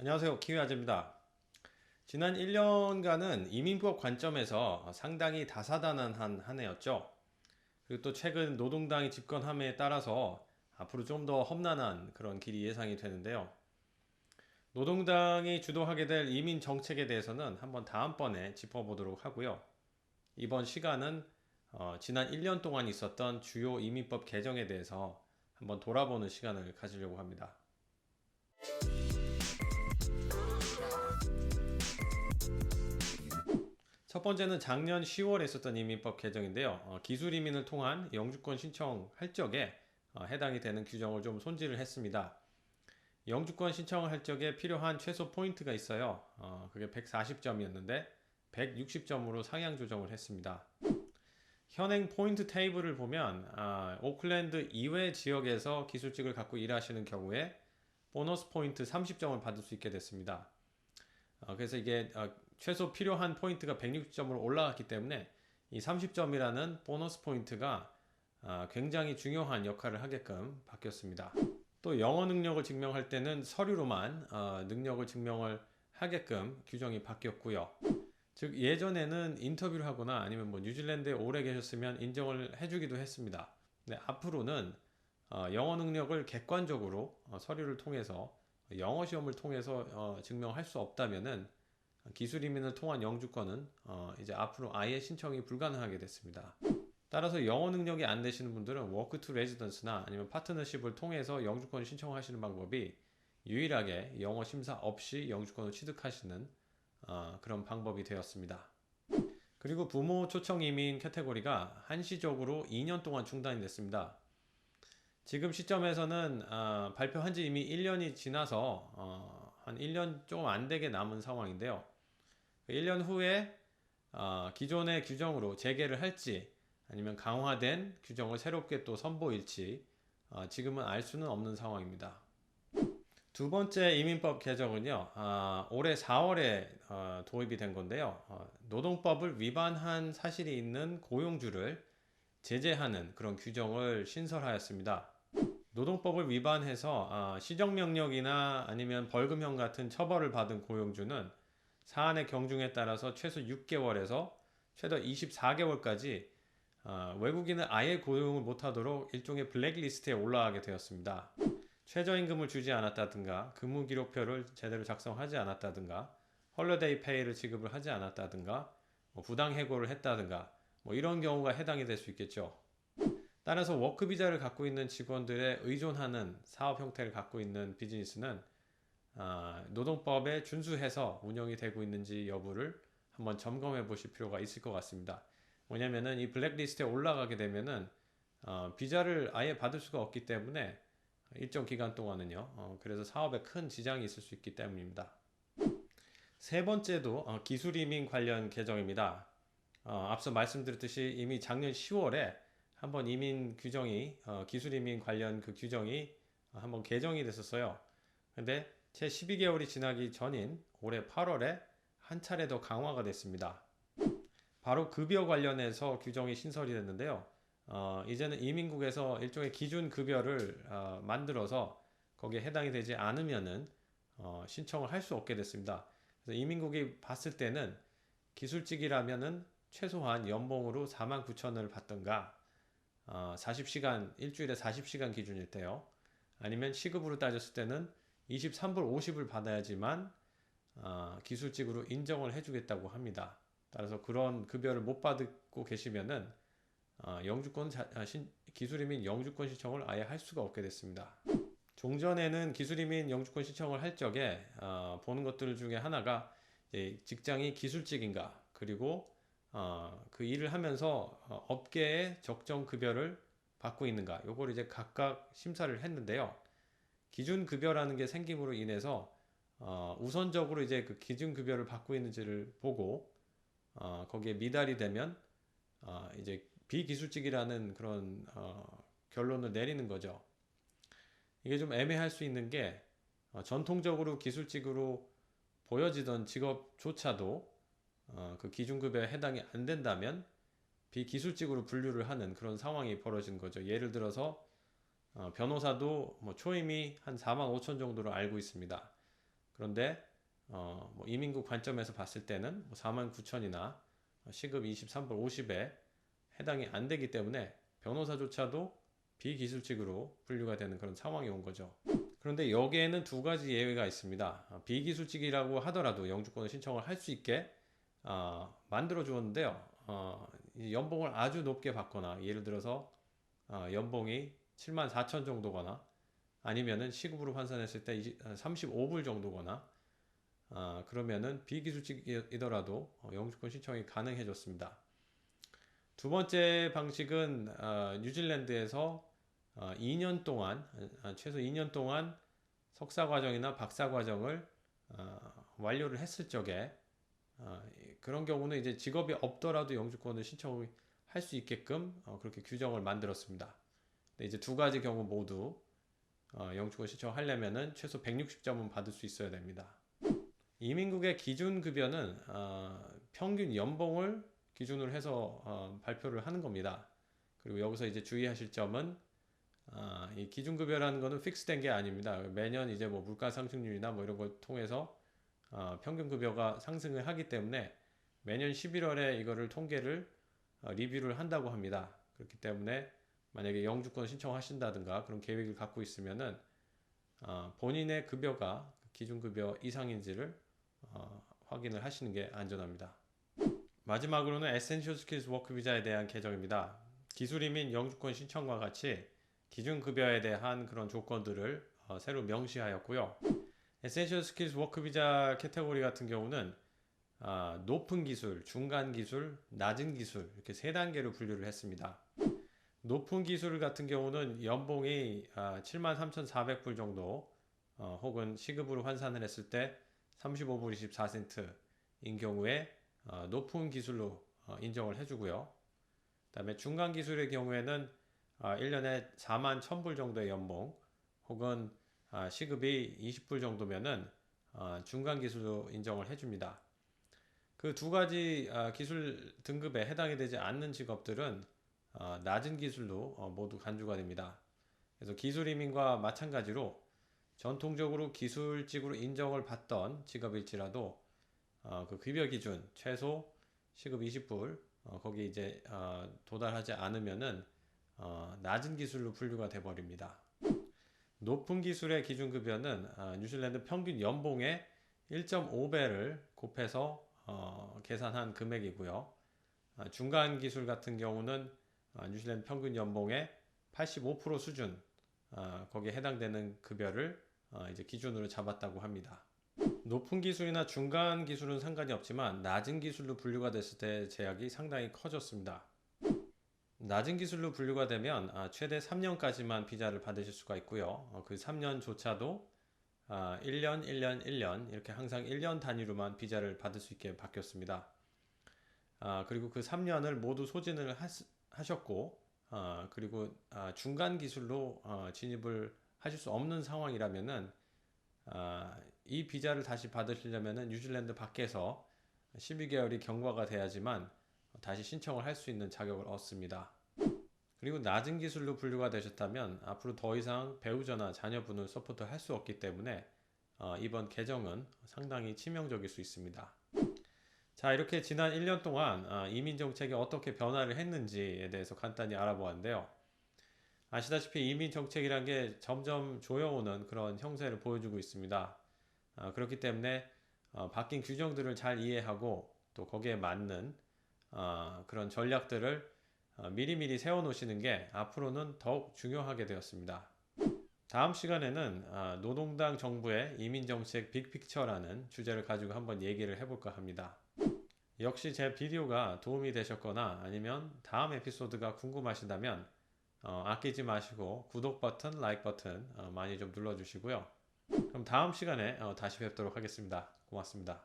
안녕하세요. 키위아재입니다. 지난 1년간은 이민법 관점에서 상당히 다사다난한 한 해였죠. 그리고 또 최근 노동당이 집권함에 따라서 앞으로 좀 더 험난한 그런 길이 예상이 되는데요. 노동당이 주도하게 될 이민 정책에 대해서는 한번 다음번에 짚어보도록 하고요. 이번 시간은 지난 1년 동안 있었던 주요 이민법 개정에 대해서 한번 돌아보는 시간을 가지려고 합니다. 첫 번째는 작년 10월에 있었던 이민법 개정인데요. 기술 이민을 통한 영주권 신청할 적에 해당이 되는 규정을 좀 손질을 했습니다. 영주권 신청할 적에 필요한 최소 포인트가 있어요. 그게 140점이었는데 160점으로 상향 조정을 했습니다. 현행 포인트 테이블을 보면 오클랜드 이외 지역에서 기술직을 갖고 일하시는 경우에 보너스 포인트 30점을 받을 수 있게 됐습니다. 그래서 이게 최소 필요한 포인트가 160점으로 올라갔기 때문에 이 30점이라는 보너스 포인트가 굉장히 중요한 역할을 하게끔 바뀌었습니다. 또 영어 능력을 증명할 때는 서류로만 능력을 증명을 하게끔 규정이 바뀌었고요. 즉 예전에는 인터뷰를 하거나 아니면 뭐 뉴질랜드에 오래 계셨으면 인정을 해주기도 했습니다. 근데 앞으로는 영어 능력을 객관적으로 서류를 통해서 영어 시험을 통해서 증명할 수 없다면은 기술 이민을 통한 영주권은 이제 앞으로 아예 신청이 불가능하게 됐습니다. 따라서 영어 능력이 안 되시는 분들은 워크 투 레지던스나 아니면 파트너십을 통해서 영주권 신청하시는 방법이 유일하게 영어 심사 없이 영주권을 취득하시는 그런 방법이 되었습니다. 그리고 부모 초청 이민 카테고리가 한시적으로 2년 동안 중단이 됐습니다. 지금 시점에서는 발표한 지 이미 1년이 지나서 한 1년 조금 안 되게 남은 상황인데요. 1년 후에 기존의 규정으로 재개를 할지 아니면 강화된 규정을 새롭게 또 선보일지 지금은 알 수는 없는 상황입니다. 두 번째 이민법 개정은요, 올해 4월에 도입이 된 건데요. 노동법을 위반한 사실이 있는 고용주를 제재하는 그런 규정을 신설하였습니다. 노동법을 위반해서 시정명령이나 아니면 벌금형 같은 처벌을 받은 고용주는 사안의 경중에 따라서 최소 6개월에서 최대 24개월까지 외국인을 아예 고용을 못하도록 일종의 블랙리스트에 올라가게 되었습니다. 최저임금을 주지 않았다든가 근무기록표를 제대로 작성하지 않았다든가 헐리데이 페이를 지급을 하지 않았다든가 부당해고를 했다든가 이런 경우가 해당이 될 수 있겠죠. 따라서 워크비자를 갖고 있는 직원들에 의존하는 사업 형태를 갖고 있는 비즈니스는 노동법에 준수해서 운영이 되고 있는지 여부를 한번 점검해 보실 필요가 있을 것 같습니다. 뭐냐면은 이 블랙리스트에 올라가게 되면은 비자를 아예 받을 수가 없기 때문에 일정 기간 동안은요. 그래서 사업에 큰 지장이 있을 수 있기 때문입니다. 세 번째도 기술 이민 관련 개정입니다. 앞서 말씀드렸듯이 이미 작년 10월에 한번 이민 규정이 기술 이민 관련 그 규정이 한번 개정이 됐었어요. 근데 채 12개월이 지나기 전인 올해 8월에 한 차례 더 강화가 됐습니다. 바로 급여 관련해서 규정이 신설이 됐는데요. 이제는 이민국에서 일종의 기준 급여를 만들어서 거기에 해당이 되지 않으면은 신청을 할 수 없게 됐습니다. 그래서 이민국이 봤을 때는 기술직이라면은 최소한 연봉으로 49,000원을 받던가 40시간 일주일에 40시간 기준일 때요. 아니면 시급으로 따졌을 때는 23불 50을 받아야지만 기술직으로 인정을 해주겠다고 합니다. 따라서 그런 급여를 못 받고 계시면은 영주권 기술이민 영주권 신청을 아예 할 수가 없게 됐습니다. 종전에는 기술이민 영주권 신청을 할 적에 보는 것들 중에 하나가 직장이 기술직인가 그리고 그 일을 하면서 업계에 적정 급여를 받고 있는가 요걸 이제 각각 심사를 했는데요. 기준 급여라는 게 생김으로 인해서 우선적으로 이제 그 기준 급여를 받고 있는지를 보고 거기에 미달이 되면 이제 비기술직이라는 그런 결론을 내리는 거죠. 이게 좀 애매할 수 있는 게 전통적으로 기술직으로 보여지던 직업조차도 그 기준급여에 해당이 안 된다면 비기술직으로 분류를 하는 그런 상황이 벌어진 거죠. 예를 들어서 변호사도 초임이 한 4만 5천 정도로 알고 있습니다. 그런데 뭐 이민국 관점에서 봤을 때는 49,000이나 시급 23불 50에 해당이 안 되기 때문에 변호사조차도 비기술직으로 분류가 되는 그런 상황이 온 거죠. 그런데 여기에는 두 가지 예외가 있습니다. 비기술직이라고 하더라도 영주권을 신청을 할 수 있게 만들어 주었는데요. 연봉을 아주 높게 받거나 예를 들어서 연봉이 74,000 정도거나 아니면은 시급으로 환산했을 때 35불 정도거나 그러면은 비기술직이더라도 영주권 신청이 가능해졌습니다. 두 번째 방식은 뉴질랜드에서 2년 동안 최소 2년 동안 석사 과정이나 박사 과정을 완료를 했을 적에 그런 경우는 이제 직업이 없더라도 영주권을 신청할 수 있게끔 그렇게 규정을 만들었습니다. 근데 이제 두 가지 경우 모두 영주권 신청하려면은 최소 160점은 받을 수 있어야 됩니다. 이민국의 기준 급여는 평균 연봉을 기준으로 해서 발표를 하는 겁니다. 그리고 여기서 이제 주의하실 점은 이 기준 급여라는 거는 픽스된 게 아닙니다. 매년 이제 뭐 물가 상승률이나 뭐 이런 걸 통해서 평균 급여가 상승을 하기 때문에 매년 11월에 이거를 통계를 리뷰를 한다고 합니다. 그렇기 때문에 만약에 영주권 신청하신다든가 그런 계획을 갖고 있으면은 본인의 급여가 기준급여 이상인지를 확인을 하시는 게 안전합니다. 마지막으로는 에센셜 스킬스 워크 비자에 대한 개정입니다. 기술이민 영주권 신청과 같이 기준급여에 대한 그런 조건들을 새로 명시하였고요. 에센셜 스킬스 워크 비자 캐테고리 같은 경우는 높은 기술, 중간 기술, 낮은 기술 이렇게 세 단계로 분류를 했습니다. 높은 기술 같은 경우는 연봉이 73,400불 정도 혹은 시급으로 환산을 했을 때 35불 24센트인 경우에 높은 기술로 인정을 해주고요. 그 다음에 중간 기술의 경우에는 1년에 4만 1000불 정도의 연봉 혹은 시급이 20불 정도면은 중간 기술로 인정을 해줍니다. 그 두 가지 기술 등급에 해당이 되지 않는 직업들은 낮은 기술로 모두 간주가 됩니다. 그래서 기술이민과 마찬가지로 전통적으로 기술직으로 인정을 받던 직업일지라도 그 급여 기준 최소 시급 20불 거기 이제 도달하지 않으면은 낮은 기술로 분류가 돼 버립니다. 높은 기술의 기준급여는 뉴질랜드 평균 연봉의 1.5배를 곱해서 계산한 금액이고요. 중간 기술 같은 경우는 뉴질랜드 평균 연봉의 85% 수준 거기에 해당되는 급여를 이제 기준으로 잡았다고 합니다. 높은 기술이나 중간 기술은 상관이 없지만 낮은 기술로 분류가 됐을 때 제약이 상당히 커졌습니다. 낮은 기술로 분류가 되면 최대 3년까지만 비자를 받으실 수가 있고요. 그 3년조차도 1년, 1년, 1년 이렇게 항상 1년 단위로만 비자를 받을 수 있게 바뀌었습니다. 그리고 그 3년을 모두 소진을 하셨고 그리고 중간 기술로 진입을 하실 수 없는 상황이라면은 이 비자를 다시 받으시려면은 뉴질랜드 밖에서 12개월이 경과가 돼야지만 다시 신청을 할 수 있는 자격을 얻습니다. 그리고 낮은 기술로 분류가 되셨다면 앞으로 더 이상 배우자나 자녀분을 서포트할 수 없기 때문에 이번 개정은 상당히 치명적일 수 있습니다. 자, 이렇게 지난 1년 동안 이민 정책이 어떻게 변화를 했는지에 대해서 간단히 알아보았는데요. 아시다시피 이민 정책이란 게 점점 조여오는 그런 형세를 보여주고 있습니다. 그렇기 때문에 바뀐 규정들을 잘 이해하고 또 거기에 맞는 그런 전략들을 미리미리 세워놓으시는 게 앞으로는 더욱 중요하게 되었습니다. 다음 시간에는 노동당 정부의 이민정책 빅픽처라는 주제를 가지고 한번 얘기를 해볼까 합니다. 역시 제 비디오가 도움이 되셨거나 아니면 다음 에피소드가 궁금하시다면 아끼지 마시고 구독 버튼, 라이크 버튼 많이 좀 눌러주시고요. 그럼 다음 시간에 다시 뵙도록 하겠습니다. 고맙습니다.